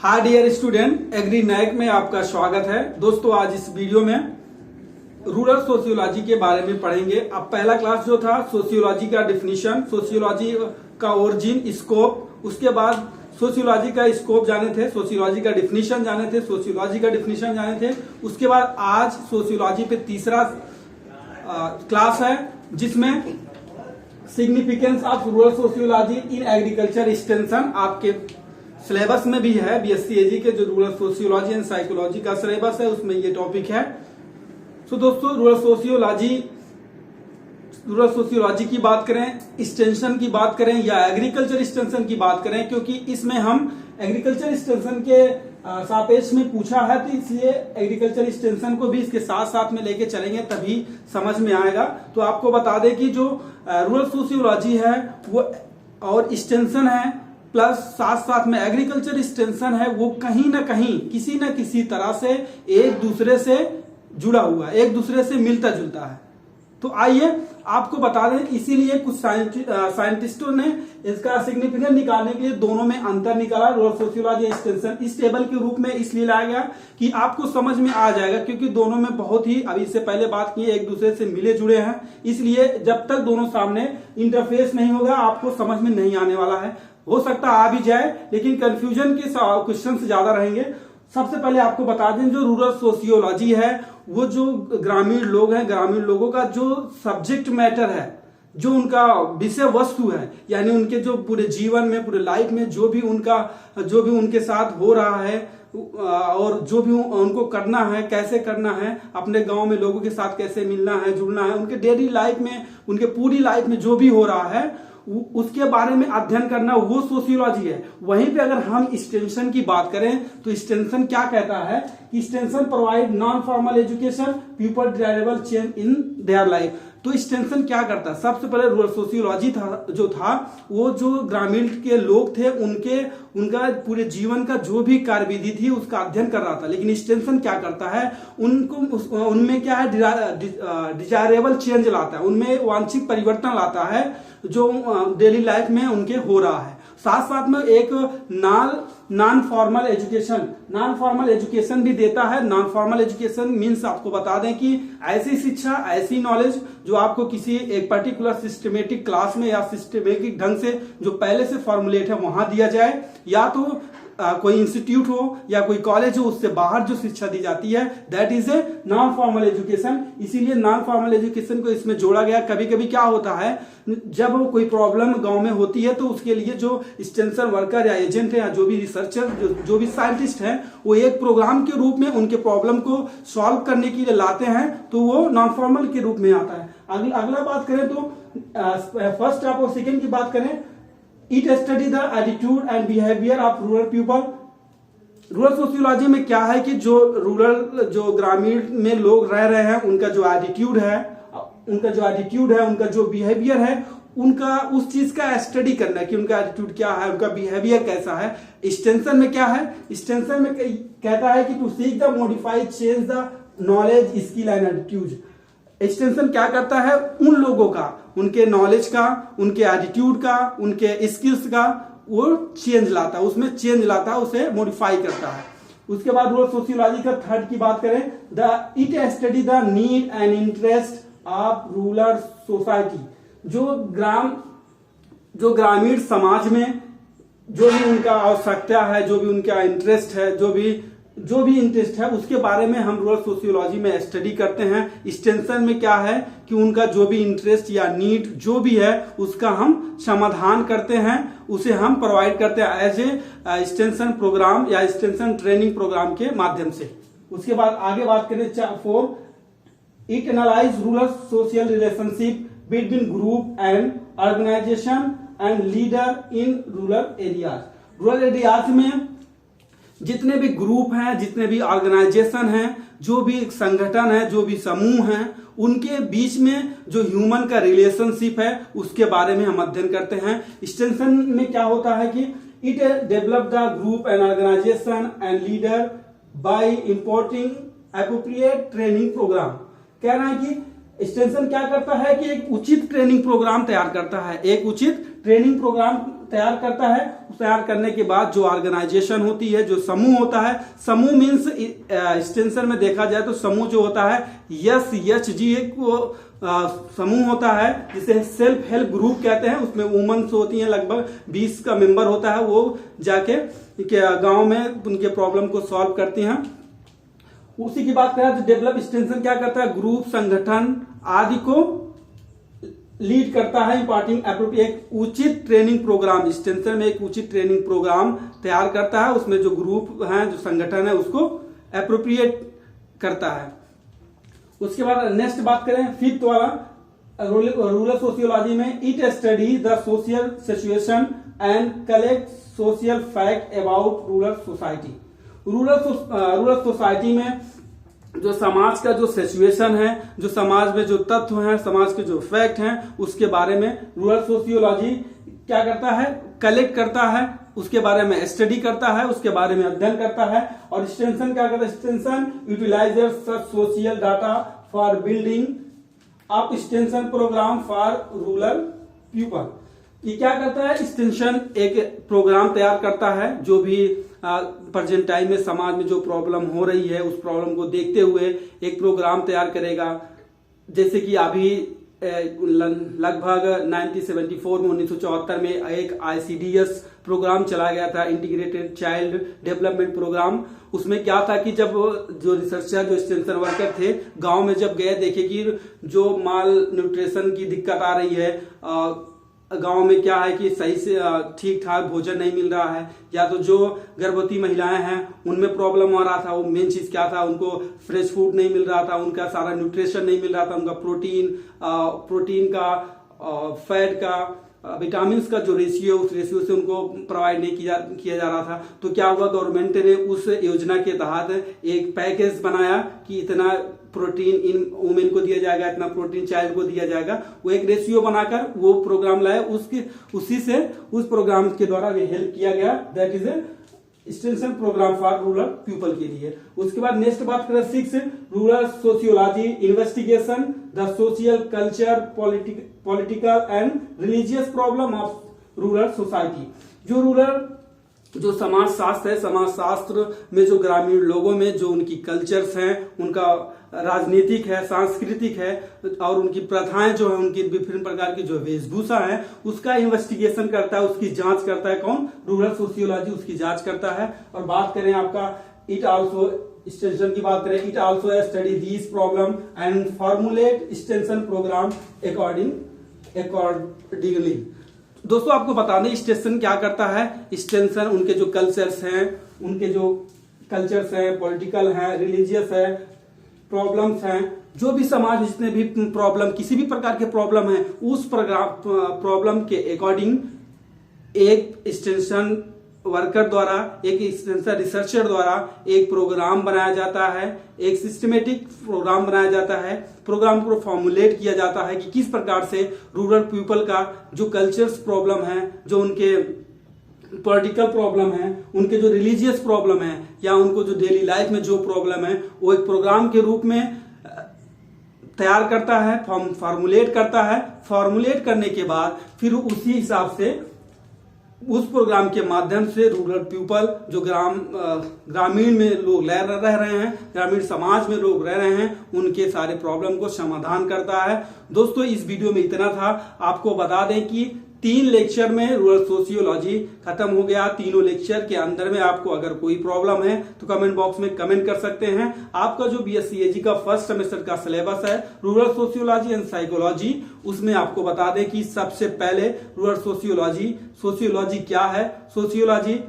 हाय dear student, agri नैक में आपका स्वागत है। दोस्तों, आज इस वीडियो में रूरल सोशियोलॉजी के बारे में पढ़ेंगे। अब पहला क्लास जो था सोशियोलॉजी का डिफिनीशन, सोशियोलॉजी का ओरिजिन, स्कोप, उसके बाद सोशियोलॉजी का स्कोप जाने थे, सोशियोलॉजी का डिफिनीशन जाने थे, सोशियोलॉजी का डिफिनीशन जाने थे। उसके बाद आज सोशियोलॉजी पे तीसरा क्लास है जिसमें significance of rural sociology in agriculture extension आपके सिलेबस में भी है। बीएससी एजी के जो रूरल सोशियोलॉजी एंड साइकोलॉजी का सिलेबस है उसमें ये टॉपिक है। तो दोस्तों, रूरल सोशियोलॉजी की बात करें, एक्सटेंशन की बात करें या एग्रीकल्चर एक्सटेंशन की बात करें, क्योंकि इसमें हम एग्रीकल्चर एक्सटेंशन के सापेक्ष में पूछा है, तो इसलिए एग्रीकल्चर एक्सटेंशन को भी इसके साथ साथ में लेके चलेंगे तभी समझ में आएगा। तो आपको बता दें कि जो रूरल सोशियोलॉजी है वो और एक्सटेंशन है, प्लस साथ साथ में एग्रीकल्चर एक्सटेंशन है, वो कहीं ना कहीं किसी न किसी तरह से एक दूसरे से जुड़ा हुआ है, एक दूसरे से मिलता जुलता है। तो आइए आपको बता दें, इसीलिए कुछ साइंटिस्टों ने इसका सिग्निफिकेंस निकालने के लिए दोनों में अंतर निकाला। रूरल सोशियोलॉजी एक्सटेंशन इस टेबल के रूप में इसलिए लाया गया कि आपको समझ में आ जाएगा, क्योंकि दोनों में बहुत ही, अभी इससे पहले बात की, एक दूसरे से मिले जुड़े हैं। इसलिए जब तक दोनों सामने इंटरफेस नहीं होगा आपको समझ में नहीं आने वाला है। हो सकता आ भी जाए, लेकिन कंफ्यूजन के क्वेश्चन ज्यादा रहेंगे। सबसे पहले आपको बता दें, जो रूरल सोशियोलॉजी है वो जो ग्रामीण लोग हैं, ग्रामीण लोगों का जो सब्जेक्ट मैटर है, जो उनका विषय वस्तु है, यानी उनके जो पूरे जीवन में, पूरे लाइफ में जो भी उनके साथ हो रहा है और जो भी उनको करना है, कैसे करना है, अपने गांव में लोगों के साथ कैसे मिलना है, जुड़ना है, उनके डेली लाइफ में, उनके पूरी लाइफ में जो भी हो रहा है उसके बारे में अध्ययन करना, वो सोशियोलॉजी है। वहीं पे अगर हम एक्सटेंशन की बात करें तो एक्सटेंशन क्या कहता है कि extension provide non formal education people desirable change in their life. तो एक्सटेंशन क्या करता है? सबसे पहले रूरल सोशियोलॉजी था वो जो ग्रामीण के लोग थे उनका पूरे जीवन का जो भी कार्यविधि थी उसका अध्ययन कर रहा था। लेकिन एक्सटेंशन क्या करता है, उनमें क्या है, डिजायरेबल चेंज लाता है, उनमें वांछित परिवर्तन लाता है जो डेली लाइफ में उनके हो रहा है। साथ साथ में एक नॉन फॉर्मल एजुकेशन भी देता है। नॉन फॉर्मल एजुकेशन मीन्स आपको बता दें कि ऐसी शिक्षा, ऐसी नॉलेज जो आपको किसी एक पर्टिकुलर सिस्टमेटिक क्लास में या सिस्टमेटिक ढंग से जो पहले से फॉर्मुलेट है वहां दिया जाए, या तो कोई इंस्टीट्यूट हो या कोई कॉलेज हो, उससे बाहर जो शिक्षा दी जाती है, that is a non formal education. इसीलिए नॉन फॉर्मल एजुकेशन को इसमें जोड़ा गया। कभी कभी क्या होता है, जब कोई प्रॉब्लम गांव में होती है तो उसके लिए जो एक्सटेंशन वर्कर या एजेंट है या जो भी रिसर्चर, जो भी साइंटिस्ट हैं, वो एक प्रोग्राम के रूप में उनके प्रॉब्लम को सॉल्व करने के लिए लाते हैं, तो वो नॉन फॉर्मल के रूप में आता है। अगला बात करें तो फर्स्ट और सेकेंड की बात करें, it study the attitude and behaviour of rural people. Rural sociology में क्या है कि जो ग्रामीण में लोग रह रहे हैं उनका जो एटीट्यूड है, उनका जो बिहेवियर है, उनका उस चीज का स्टडी करना है कि उनका एटीट्यूड क्या है, उनका बिहेवियर कैसा है। एक्सटेंशन में क्या है, एक्सटेंशन में कहता है कि to seek the modify change the knowledge skill and attitude. Extension क्या करता है, उन लोगों का, उनके नॉलेज का, उनके एटीट्यूड का, उनके स्किल्स का वो चेंज लाता है, उसमें चेंज लाता है, उसे मॉडिफाई करता है। उसके बाद रूरल सोशियोलॉजी का थर्ड की बात करें, it study the need and interest of rural society. जो ग्रामीण समाज में जो भी उनका आवश्यकता है, जो भी उनका इंटरेस्ट है, जो भी इंटरेस्ट है, उसके बारे में हम रूरल सोशियोलॉजी में स्टडी करते हैं। एक्सटेंशन में क्या है कि उनका जो भी इंटरेस्ट या नीड जो भी है उसका हम समाधान करते हैं, उसे हम प्रोवाइड करते हैं एज ए एक्सटेंशन प्रोग्राम या एक्सटेंशन ट्रेनिंग प्रोग्राम के माध्यम से। उसके बाद आगे बात करें 4, it analyse rural social relationship between group and organisation and leader in rural areas. Rural areas में जितने भी ग्रुप हैं, जितने भी ऑर्गेनाइजेशन हैं, जो भी संगठन है, जो भी समूह हैं, उनके बीच में जो ह्यूमन का रिलेशनशिप है उसके बारे में हम अध्ययन करते हैं। एक्सटेंशन में क्या होता है कि it develop the group and organisation and leader by importing appropriate training program. कह रहा है कि एक्सटेंशन क्या करता है कि एक उचित ट्रेनिंग प्रोग्राम तैयार करता है, एक उचित ट्रेनिंग प्रोग्राम तैयार करता है। तैयार करने के बाद जो ऑर्गेनाइजेशन होती है, जो समूह होता है, समूह मीन्स एक्सटेंशन में देखा जाए तो समूह जो होता है SHG एक समूह होता है जिसे सेल्फ हेल्प ग्रुप कहते हैं। उसमें वुमेन्स होती हैं, लगभग 20 का मेंबर होता है। वो जाके गांव में उनके प्रॉब्लम को सॉल्व करती हैं। उसी की बात करें तो डेवलप एक्सटेंशन क्या करता है, ग्रुप, संगठन आदि को लीड करता है। इम्पार्टिंग अप्रोप्रिएट एक उचित ट्रेनिंग प्रोग्राम, एक्सटेंशन में एक उचित ट्रेनिंग प्रोग्राम तैयार करता है। उसमें जो ग्रुप है, जो संगठन है, उसको अप्रोप्रिएट करता है। उसके बाद नेक्स्ट बात करें 5th वाला, रूरल सोशियोलॉजी में it study the social situation and collect social fact about rural society. Rural society में जो समाज का जो सिचुएशन है, जो समाज में जो तत्व हैं, समाज के जो फैक्ट हैं, उसके बारे में रूरल सोशियोलॉजी क्या करता है, कलेक्ट करता है, उसके बारे में स्टडी करता है, उसके बारे में अध्ययन करता है। और एक्सटेंशन क्या करता है, extension utilises such social data for building up extension program for rural people. ये क्या करता है, एक्सटेंशन एक प्रोग्राम तैयार करता है जो भी प्रेजेंट टाइम में समाज में जो प्रॉब्लम हो रही है, उस प्रॉब्लम को देखते हुए एक प्रोग्राम तैयार करेगा। जैसे कि अभी लगभग 1974 में 1974 में एक ICDS प्रोग्राम चला गया था, इंटीग्रेटेड चाइल्ड डेवलपमेंट प्रोग्राम। उसमें क्या था कि जब जो रिसर्चर, जो एक्सटेंशन वर्कर थे, गांव में जब गए, देखे कि जो माल न्यूट्रिशन की दिक्कत आ रही है, गांव में क्या है कि सही से ठीक ठाक भोजन नहीं मिल रहा है, या तो जो गर्भवती महिलाएं हैं उनमें प्रॉब्लम आ रहा था। वो मेन चीज क्या था, उनको फ्रेश फूड नहीं मिल रहा था, उनका सारा न्यूट्रिशन नहीं मिल रहा था, उनका प्रोटीन का, फैट का, विटामिन का जो रेशियो, उस रेशियो से उनको प्रोवाइड नहीं किया जा रहा था। तो क्या हुआ, गवर्नमेंट ने उस योजना के तहत एक पैकेज बनाया कि इतना प्रोटीन इन वुमेन को दिया जाएगा, इतना प्रोटीन चाइल्ड को दिया जाएगा। वो एक रेशियो बनाकर वो प्रोग्राम लाया, उसी से उस प्रोग्राम के द्वारा हेल्प किया गया। That is extension program for rural people के लिए। उसके बाद नेक्स्ट बात करें 6 rural sociology investigation the social culture political and religious problem of rural society. जो समाज शास्त्र है, समाज शास्त्र में जो ग्रामीण लोगों में जो उनकी कल्चर्स हैं, उनका राजनीतिक है, सांस्कृतिक है, और उनकी प्रथाएं जो है, उनकी विभिन्न प्रकार की जो वेशभूषा है, उसका इन्वेस्टिगेशन करता है, उसकी जांच करता है। कौन, रूरल सोशियोलॉजी उसकी जांच करता है। और बात करें आपका इट आल्सो, एक्सटेंशन की बात करें, it also study these problem and formulate extension program accordingly. दोस्तों आपको बता दें एक्सटेंशन क्या करता है। एक्सटेंशन उनके जो कल्चर्स हैं, पॉलिटिकल हैं, रिलीजियस है, प्रॉब्लम्स हैं, जो भी समाज में जितने भी प्रॉब्लम, किसी भी प्रकार के प्रॉब्लम है, उस प्रॉब्लम के अकॉर्डिंग एक एक्सटेंशन वर्कर द्वारा, एक एक्सटेंशन रिसर्चर द्वारा एक प्रोग्राम बनाया जाता है, एक सिस्टमेटिक प्रोग्राम बनाया जाता है। प्रोग्राम को फॉर्मुलेट किया जाता है कि किस प्रकार से रूरल पीपल का जो कल्चर्स प्रॉब्लम है, जो उनके पॉलिटिकल प्रॉब्लम है, उनके जो रिलीजियस प्रॉब्लम है, या उनको जो डेली लाइफ में जो प्रॉब्लम है, वो एक प्रोग्राम के रूप में तैयार करता है, फॉर्मुलेट करता है। फॉर्मुलेट करने के बाद फिर उसी हिसाब से उस प्रोग्राम के माध्यम से रूरल पीपल, जो ग्रामीण में लोग रह रहे हैं, ग्रामीण समाज में लोग रह रहे हैं, उनके सारे प्रॉब्लम को समाधान करता है। दोस्तों इस वीडियो में इतना था। आपको बता दें कि 3 लेक्चर में रूरल सोशियोलॉजी खत्म हो गया। तीनों लेक्चर के अंदर में आपको अगर कोई प्रॉब्लम है तो कमेंट बॉक्स में कमेंट कर सकते हैं। आपका जो BSc AG का फर्स्ट सेमेस्टर का सिलेबस है रूरल सोशियोलॉजी एंड साइकोलॉजी, उसमें आपको बता दें कि सबसे पहले रूरल सोशियोलॉजी क्या है, sociology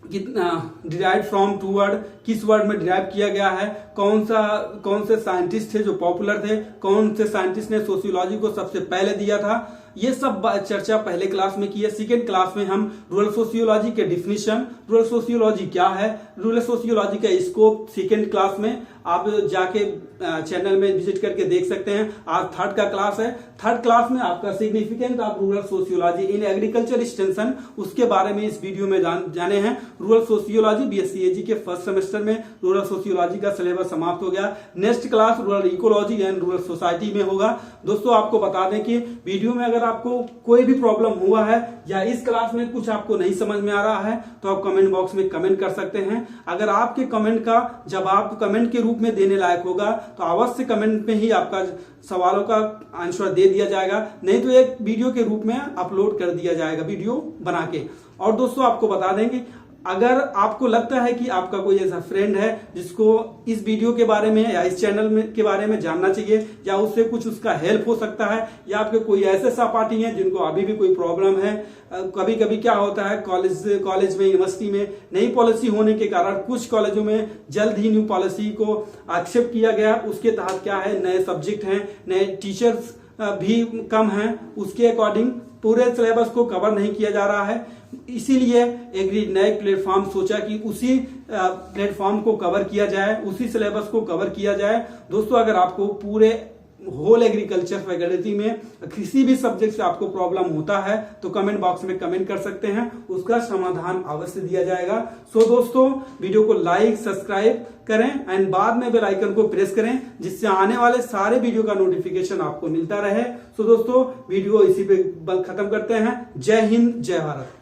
derive from two word, किस वर्ड में डिराइव किया गया है, कौन से साइंटिस्ट थे जो पॉपुलर थे, कौन से साइंटिस्ट ने सोशियोलॉजी को सबसे पहले दिया था, ये सब चर्चा पहले क्लास में की है। सेकेंड क्लास में हम रूरल सोशियोलॉजी के डिफिनीशन, रूरल सोशियोलॉजी क्या है, रूरल सोशियोलॉजी का स्कोप सेकेंड क्लास में आप जाके चैनल में विजिट करके देख सकते हैं। आज थर्ड का क्लास है। थर्ड क्लास में आपका significance of rural sociology in agriculture extension, उसके बारे में इस वीडियो में जाने हैं। रूरल सोशियोलॉजी BSc AG के फर्स्ट सेमेस्टर में रूरल सोशियोलॉजी का सिलेबस समाप्त हो गया। Next class rural ecology and rural society में होगा। दोस्तों आपको बता दें कि वीडियो में अगर अगर आपको कोई भी प्रॉब्लम हुआ है या इस क्लास में कुछ आपको नहीं समझ में आ रहा है तो आप कमेंट बॉक्स में कमेंट कर सकते हैं। अगर आपके कमेंट का जवाब कमेंट के रूप में देने लायक होगा तो अवश्य कमेंट में ही आपका सवालों का आंसर दे दिया जाएगा, नहीं तो एक वीडियो के रूप में अपलोड कर दिया जाएगा वीडियो बना के। और दोस्तों आपको बता देंगे, अगर आपको लगता है कि आपका कोई ऐसा फ्रेंड है जिसको इस वीडियो के बारे में या इस चैनल में के बारे में जानना चाहिए या उससे कुछ उसका हेल्प हो सकता है, या आपके कोई ऐसे सहपाठी हैं जिनको अभी भी कोई प्रॉब्लम है, कभी कभी क्या होता है कॉलेज में यूनिवर्सिटी में नई पॉलिसी होने के कारण कुछ कॉलेजों में जल्द ही न्यू पॉलिसी को एक्सेप्ट किया गया, उसके तहत क्या है नए सब्जेक्ट हैं, नए टीचर्स भी कम हैं, उसके अकॉर्डिंग पूरे सिलेबस को कवर नहीं किया जा रहा है। इसीलिए एग्री नए प्लेटफॉर्म सोचा कि उसी प्लेटफॉर्म को कवर किया जाए, उसी सिलेबस को कवर किया जाए। दोस्तों अगर आपको पूरे होल एग्रीकल्चर फैकल्टी में किसी भी सब्जेक्ट से आपको प्रॉब्लम होता है तो कमेंट बॉक्स में कमेंट कर सकते हैं, उसका समाधान अवश्य दिया जाएगा। सो दोस्तों वीडियो को लाइक सब्सक्राइब करें एंड बाद में बेल आइकन को प्रेस करें जिससे आने वाले सारे वीडियो का नोटिफिकेशन आपको मिलता रहे। सो दोस्तों वीडियो इसी पे खत्म करते हैं। जय हिंद जय भारत।